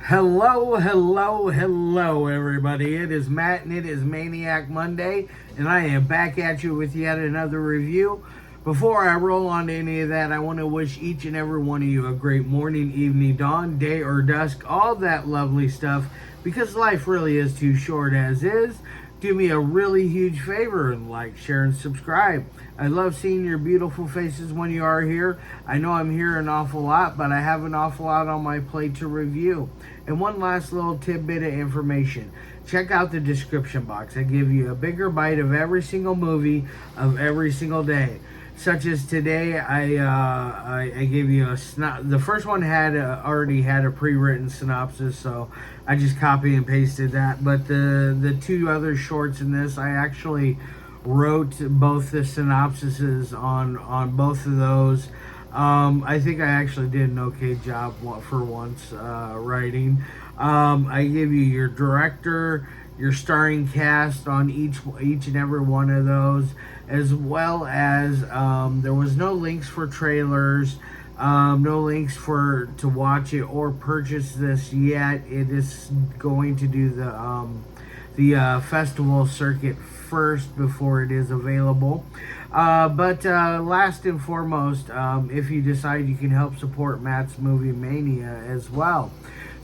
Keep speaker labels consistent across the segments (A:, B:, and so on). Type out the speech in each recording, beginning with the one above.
A: Hello, hello, hello, everybody. It is Matt and it is Maniac Monday, and I am back at you with yet another review. Before I roll on to any of that, I want to wish each and every one of you a great morning, evening, dawn, day, or dusk, all that lovely stuff, because life really is too short as is. Do me a really huge favor and like, share, and subscribe. I love seeing your beautiful faces when you are here. I know I'm here an awful lot, but I have an awful lot on my plate to review. And one last little tidbit of information. Check out the description box. I give you a bigger bite of every single movie of every single day. Such as today, I gave you a the first one already had a pre-written synopsis, so I just copy and pasted that. But the two other shorts in this, I actually wrote both the synopsises on both of those. I think I actually did an okay job for once writing. I give you your director, your starring cast on each and every one of those, as well as there was no links for trailers, no links to watch it or purchase this yet. It is going to do the festival circuit first before it is available. But last and foremost, if you decide, you can help support Matt's Movie Mania as well.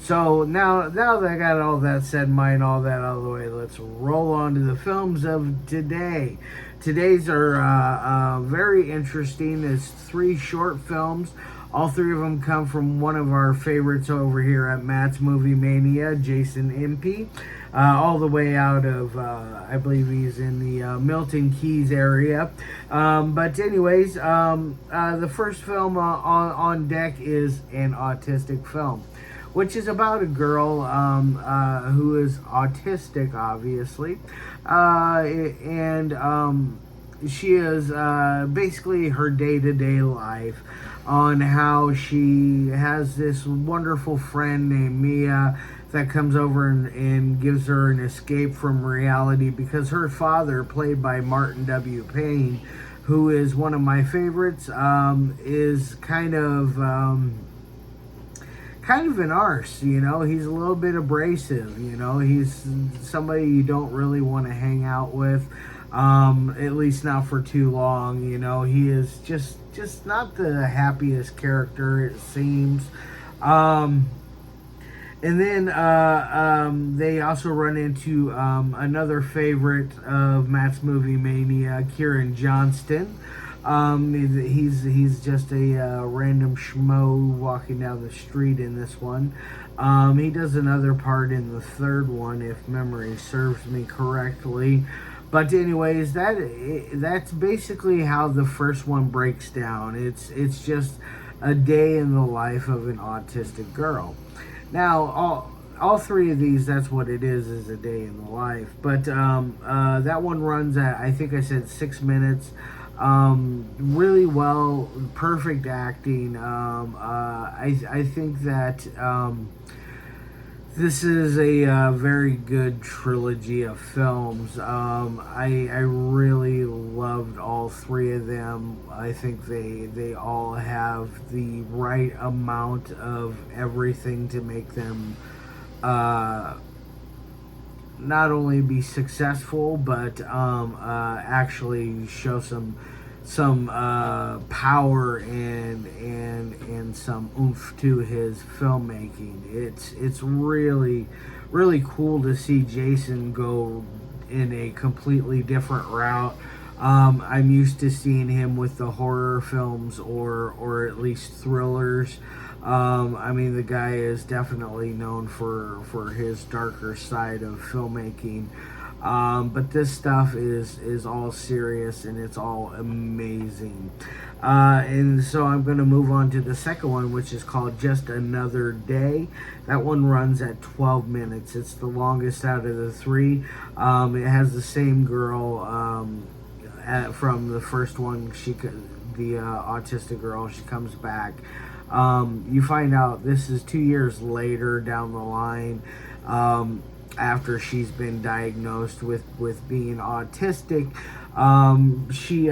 A: So now that I got all that said, mind all that out of the way, let's roll on to the films of today. Today's are very interesting. It's three short films. All three of them come from one of our favorites over here at Matt's Movie Mania, Jason Impey. All the way out of, I believe he's in the Milton Keys area. But anyways, the first film on deck is an autistic film, which is about a girl who is autistic, obviously. And she is basically her day-to-day life on how she has this wonderful friend named Mia that comes over and gives her an escape from reality, because her father, played by Martin W. Payne, who is one of my favorites, is kind of an arse, you know. He's a little bit abrasive, you know. He's somebody you don't really want to hang out with, at least not for too long, you know. He is just not the happiest character, it seems. And then they also run into another favorite of Matt's Movie Mania, Kieran, Johnston. He's just a random schmo walking down the street in this one. He does another part in the third one, if memory serves me correctly. But anyways, that's basically how the first one breaks down. It's just a day in the life of an autistic girl. Now, all three of these, that's what it is a day in the life. But that one runs at, I think I said 6 minutes. Really well, perfect acting. I think that this is a very good trilogy of films. I really loved all three of them. I think they all have the right amount of everything to make them not only be successful, but actually show some power and some oomph to his filmmaking. It's really cool to see Jason go in a completely different route. I'm used to seeing him with the horror films or at least thrillers. I mean, the guy is definitely known for his darker side of filmmaking. But this stuff is all serious and it's all amazing. And so I'm going to move on to the second one, which is called Just Another Day. That one runs at 12 minutes. It's the longest out of the three. It has the same girl from the first one. The autistic girl, she comes back. You find out this is 2 years later down the line, after she's been diagnosed with being autistic. She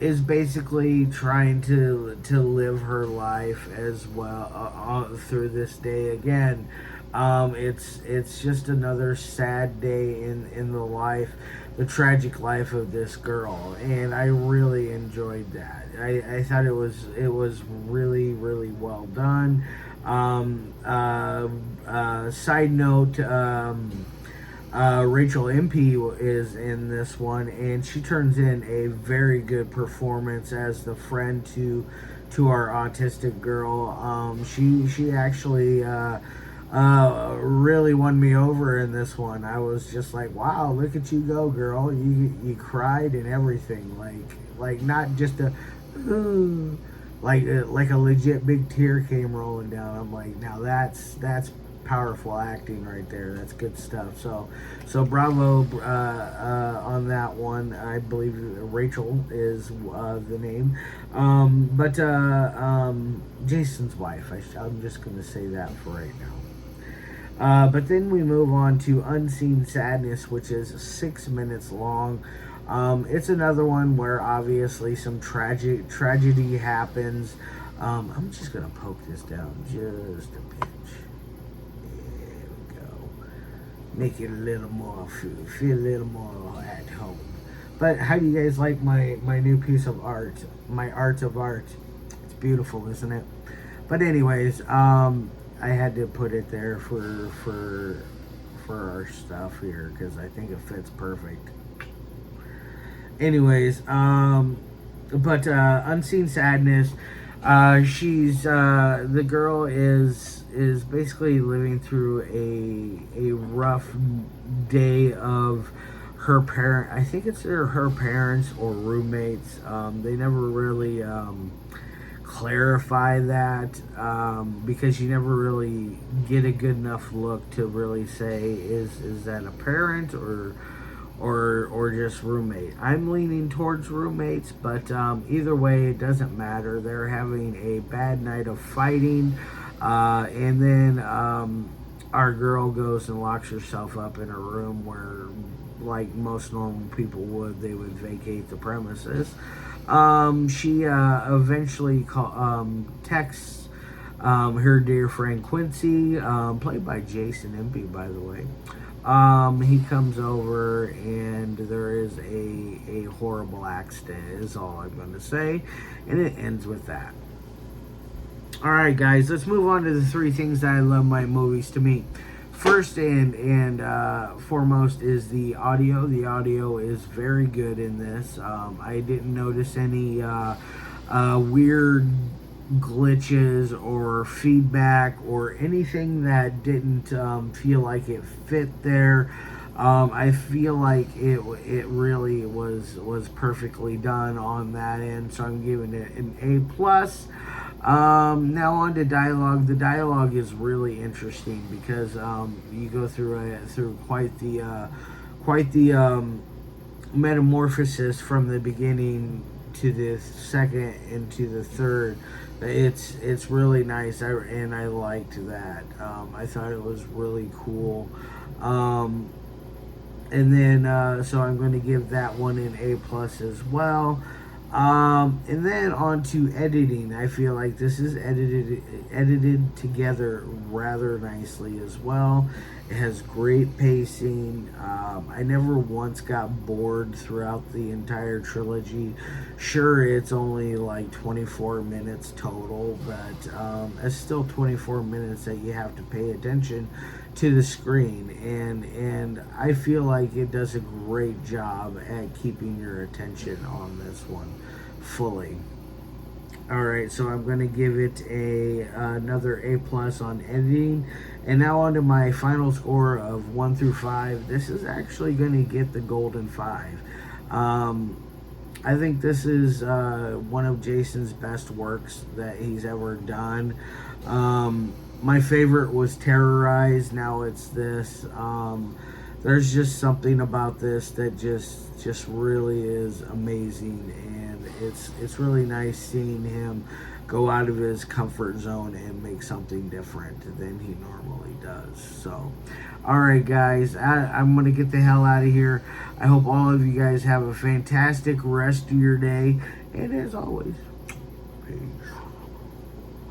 A: is basically trying to live her life as well through this day again. It's just another sad day in the life, the tragic life of this girl, and I really enjoyed that. I thought it was really well done. Side note. Rachel Impey is in this one, and she turns in a very good performance as the friend to our autistic girl. She actually really won me over in this one. I was just like, wow, look at you go, girl! You cried and everything, like not just a like a legit big tear came rolling down. I'm like, now that's powerful acting right there. That's good stuff. So bravo on that one. I believe Rachel is the name, but Jason's wife. I'm just going to say that for right now. But then we move on to Unseen Sadness, which is 6 minutes long. It's another one where obviously some tragedy happens. I'm just going to poke this down just a pinch. Make it a little more feel a little more at home. But how do you guys like my new piece of art, my art of art? It's beautiful, isn't it? But anyways, I had to put it there for our stuff here because I think it fits perfect. Anyways, but Unseen Sadness, she's the girl is basically living through a rough day of her parent. I think it's her parents or roommates. They never really clarify that because you never really get a good enough look to really say is that a parent or just roommate. I'm leaning towards roommates, but either way, it doesn't matter. They're having a bad night of fighting. And then our girl goes and locks herself up in a room where, like most normal people would, they would vacate the premises. She eventually texts her dear friend Quincy, played by Jason Impey, by the way. He comes over and there is a horrible accident, is all I'm going to say. And it ends with that. Alright guys, let's move on to the 3 things that I love my movies to me. First and foremost is the audio. The audio is very good in this. I didn't notice any weird glitches or feedback or anything that didn't feel like it fit there. I feel like it really was perfectly done on that end, so I'm giving it an A+. Now on to dialogue. The dialogue is really interesting because you go through quite the metamorphosis from the beginning to the second and to the third. It's really nice, and I liked that. I thought it was really cool. And then so I'm going to give that one an A+ as well. And then on to editing. I feel like this is edited together rather nicely as well. It has great pacing. I never once got bored throughout the entire trilogy. Sure, it's only like 24 minutes total, but it's still 24 minutes that you have to pay attention to the screen, and I feel like it does a great job at keeping your attention on this one fully. Alright, so I'm going to give it another A+ on editing. And now on to my final score of 1 through 5. This is actually going to get the golden 5. I think this is one of Jason's best works that he's ever done. My favorite was Terrorized. Now it's this. There's just something about this that just really is amazing, and it's really nice seeing him go out of his comfort zone and make something different than he normally does. So, all right, guys, I'm going to get the hell out of here. I hope all of you guys have a fantastic rest of your day. And as always,